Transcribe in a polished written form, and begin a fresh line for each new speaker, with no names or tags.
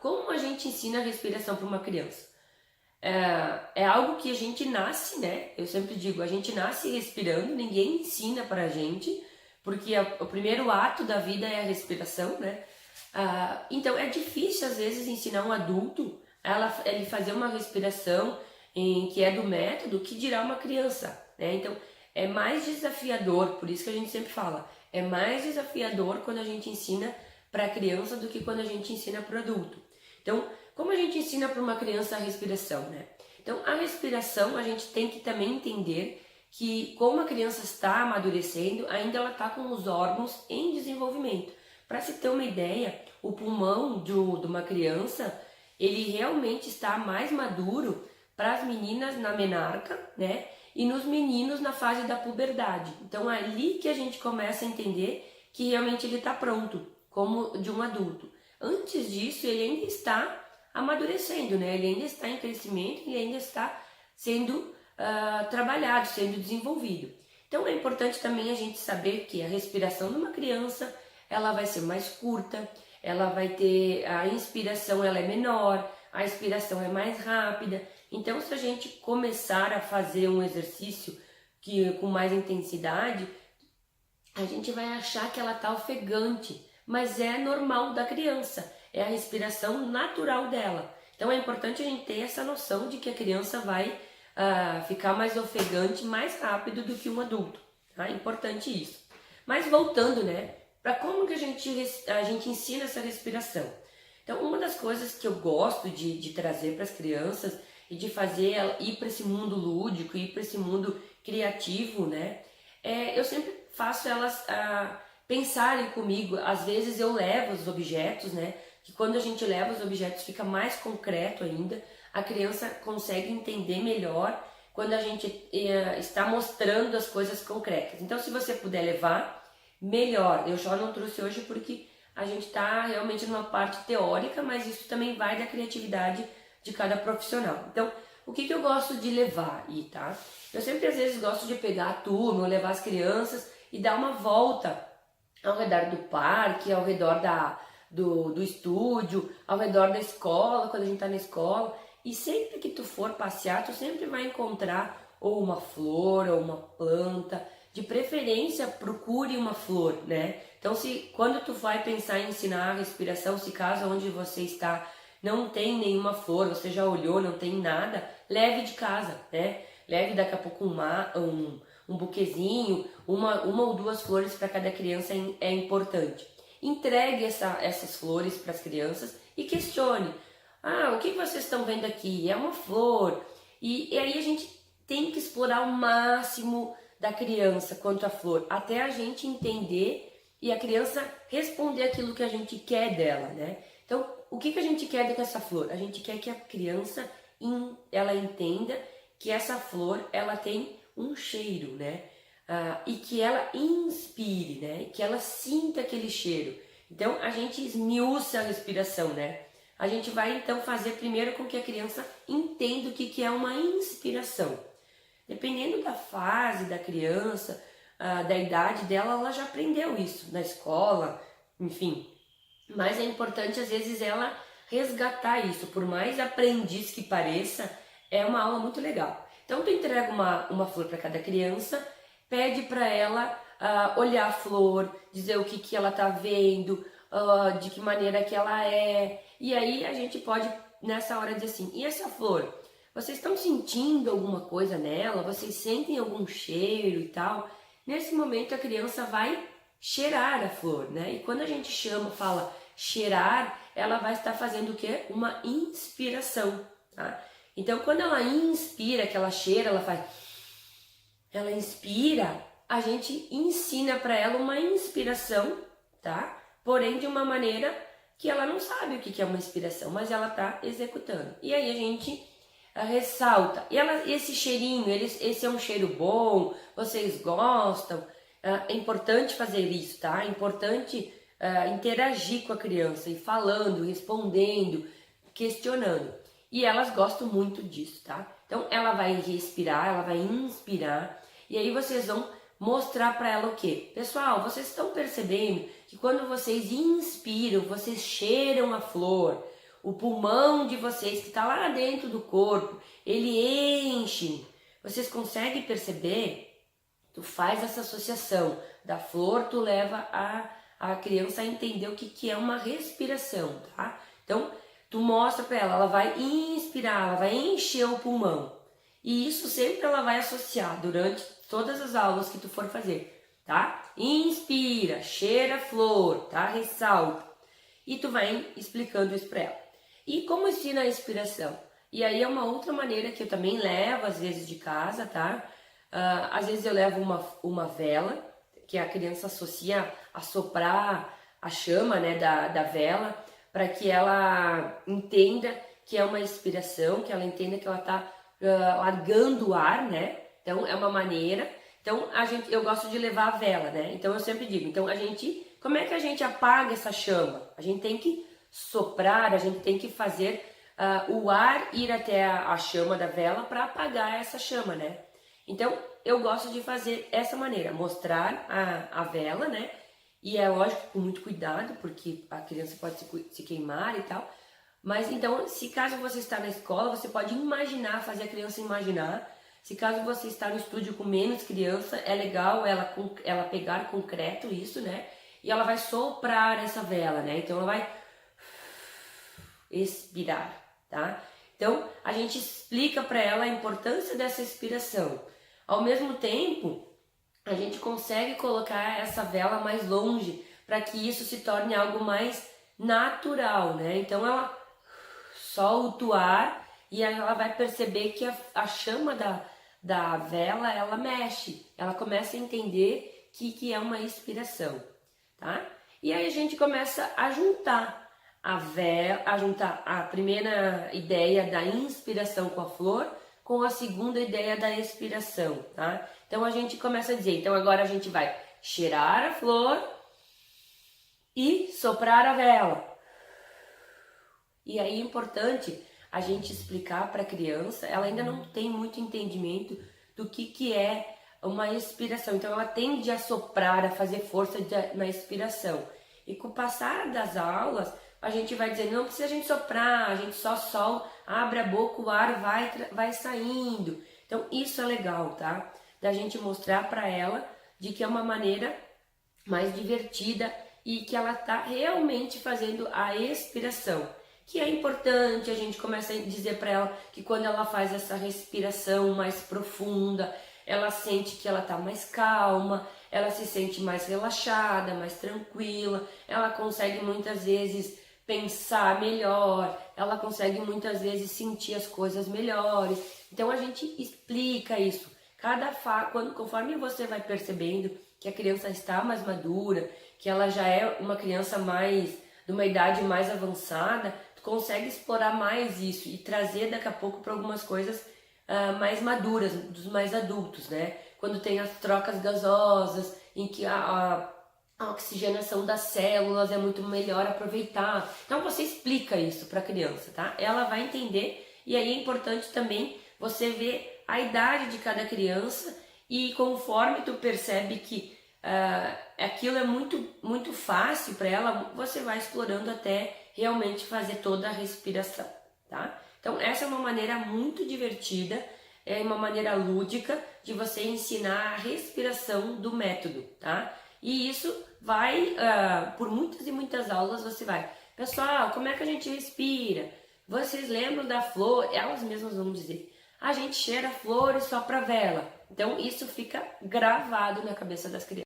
Como a gente ensina a respiração para uma criança? É algo que a gente nasce, né? Eu sempre digo, a gente nasce respirando, ninguém ensina pra gente, porque o primeiro ato da vida é a respiração, né? Então é difícil às vezes ensinar um adulto ele fazer uma respiração que é do método que dirá uma criança, né? Então é mais desafiador, por isso que a gente sempre fala, é mais desafiador quando a gente ensina para a criança do que quando a gente ensina para o adulto. Então, como a gente ensina para uma criança a respiração, né? Então, a respiração a gente tem que também entender que como a criança está amadurecendo, ainda ela está com os órgãos em desenvolvimento. Para se ter uma ideia, o pulmão de uma criança, ele realmente está mais maduro para as meninas na menarca, né? E nos meninos na fase da puberdade. Então, é ali que a gente começa a entender que realmente ele está pronto, como de um adulto. Antes disso, ele ainda está amadurecendo, né? Ele ainda está em crescimento e ainda está sendo trabalhado, sendo desenvolvido. Então é importante também a gente saber que a respiração de uma criança ela vai ser mais curta, ela vai ter a inspiração ela é menor, a expiração é mais rápida. Então se a gente começar a fazer um exercício com mais intensidade, a gente vai achar que ela está ofegante, mas é normal da criança, é a respiração natural dela. Então é importante a gente ter essa noção de que a criança vai ficar mais ofegante mais rápido do que um adulto. Tá? É importante isso. Mas voltando, né, para como que a gente ensina essa respiração. Então uma das coisas que eu gosto de trazer para as crianças e de fazer ela ir para esse mundo lúdico, ir para esse mundo criativo, né, eu sempre faço elas pensarem comigo. Às vezes eu levo os objetos, né? Que quando a gente leva os objetos fica mais concreto ainda. A criança consegue entender melhor quando a gente está mostrando as coisas concretas. Então, se você puder levar, melhor. Eu só não trouxe hoje porque a gente está realmente numa parte teórica, mas isso também vai da criatividade de cada profissional. Então, o que eu gosto de levar aí, tá? Eu sempre às vezes gosto de pegar a turma, levar as crianças e dar uma volta ao redor do parque, ao redor do estúdio, ao redor da escola, quando a gente tá na escola. E sempre que tu for passear, tu sempre vai encontrar ou uma flor ou uma planta. De preferência, procure uma flor, né? Então, quando tu vai pensar em ensinar a respiração, se caso onde você está não tem nenhuma flor, você já olhou, não tem nada, leve de casa, né? Leve daqui a pouco um buquezinho, uma ou duas flores para cada criança é importante. Entregue essas flores para as crianças e questione. O que vocês estão vendo aqui? É uma flor. E aí a gente tem que explorar o máximo da criança quanto à flor, até a gente entender e a criança responder aquilo que a gente quer dela, né? Então, o que a gente quer com essa flor? A gente quer que a criança ela entenda que essa flor ela tem um cheiro, né? E que ela inspire, né? Que ela sinta aquele cheiro. Então a gente esmiuça a respiração, né? A gente vai então fazer primeiro com que a criança entenda o que é uma inspiração. Dependendo da fase da criança, da idade dela, ela já aprendeu isso na escola, enfim. Mas é importante às vezes ela resgatar isso, por mais aprendiz que pareça, é uma aula muito legal. Então tu entrega uma flor para cada criança, pede para ela olhar a flor, dizer o que ela tá vendo, de que maneira que ela é. E aí a gente pode nessa hora dizer assim, e essa flor? Vocês estão sentindo alguma coisa nela? Vocês sentem algum cheiro e tal? Nesse momento a criança vai cheirar a flor, né? E quando a gente fala cheirar, ela vai estar fazendo o quê? Uma inspiração, tá? Então, quando ela inspira, que ela cheira, ela inspira, a gente ensina para ela uma inspiração, tá? Porém, de uma maneira que ela não sabe o que é uma inspiração, mas ela tá executando. E aí a gente ressalta. E esse cheirinho, esse é um cheiro bom, vocês gostam? É importante fazer isso, tá? É importante interagir com a criança, e falando, respondendo, questionando. E elas gostam muito disso, tá? Então ela vai respirar, ela vai inspirar, e aí vocês vão mostrar para ela o quê? Pessoal, vocês estão percebendo que quando vocês inspiram, vocês cheiram a flor. o pulmão de vocês que está lá dentro do corpo, ele enche. Vocês conseguem perceber? Tu faz essa associação da flor, tu leva a criança a entender o que é uma respiração, tá? Então, tu mostra para ela vai inspirar, ela vai encher o pulmão. E isso sempre ela vai associar durante todas as aulas que tu for fazer, tá? Inspira, cheira a flor, tá? Ressalta. E tu vai explicando isso para ela. E como ensina a inspiração? E aí é uma outra maneira que eu também levo às vezes de casa, tá? Às vezes eu levo uma vela, que a criança associa a soprar a chama, né, da vela, para que ela entenda que é uma inspiração, que ela entenda que ela está largando o ar, né? Então é uma maneira. Então eu gosto de levar a vela, né? Então eu sempre digo, então como é que a gente apaga essa chama? A gente tem que soprar, a gente tem que fazer o ar ir até a chama da vela para apagar essa chama, né? Então, eu gosto de fazer essa maneira, mostrar a vela, né? E é lógico, com muito cuidado, porque a criança pode se queimar e tal. Mas então, se caso você está na escola, você pode imaginar, fazer a criança imaginar. Se caso você está no estúdio com menos criança, é legal ela pegar concreto isso, né? E ela vai soprar essa vela, né? Então, ela vai expirar, tá? Então, a gente explica para ela a importância dessa expiração. Ao mesmo tempo, a gente consegue colocar essa vela mais longe para que isso se torne algo mais natural, né? Então ela solta o ar e ela vai perceber que a chama da vela, ela mexe, ela começa a entender que é uma inspiração, tá? E aí a gente começa a juntar a primeira ideia da inspiração com a flor, com a segunda ideia da expiração, tá? Então a gente começa a dizer, então agora a gente vai cheirar a flor e soprar a vela. E aí é importante a gente explicar para a criança, ela ainda não tem muito entendimento do que é uma expiração, então ela tende a soprar, a fazer força na expiração. E com o passar das aulas, a gente vai dizer, não precisa a gente soprar, a gente só abre a boca, o ar vai saindo. Então isso é legal, tá? Da gente mostrar para ela de que é uma maneira mais divertida e que ela tá realmente fazendo a expiração. Que é importante, a gente começa a dizer para ela que quando ela faz essa respiração mais profunda, ela sente que ela tá mais calma, ela se sente mais relaxada, mais tranquila, ela consegue muitas vezes pensar melhor, ela consegue muitas vezes sentir as coisas melhores. Então a gente explica isso. Conforme você vai percebendo que a criança está mais madura, que ela já é uma criança de uma idade mais avançada, tu consegue explorar mais isso e trazer daqui a pouco para algumas coisas mais maduras, dos mais adultos, né? Quando tem as trocas gasosas, em que a oxigenação das células é muito melhor aproveitar. Então você explica isso para a criança, tá? Ela vai entender e aí é importante também você ver a idade de cada criança e conforme tu percebe que aquilo é muito fácil para ela, você vai explorando até realmente fazer toda a respiração, tá? Então essa é uma maneira muito divertida, é uma maneira lúdica de você ensinar a respiração do método, tá? E isso vai, por muitas e muitas aulas você vai, pessoal, como é que a gente respira? Vocês lembram da flor? Elas mesmas vão dizer, a gente cheira a flor e sopra a vela. Então isso fica gravado na cabeça das crianças.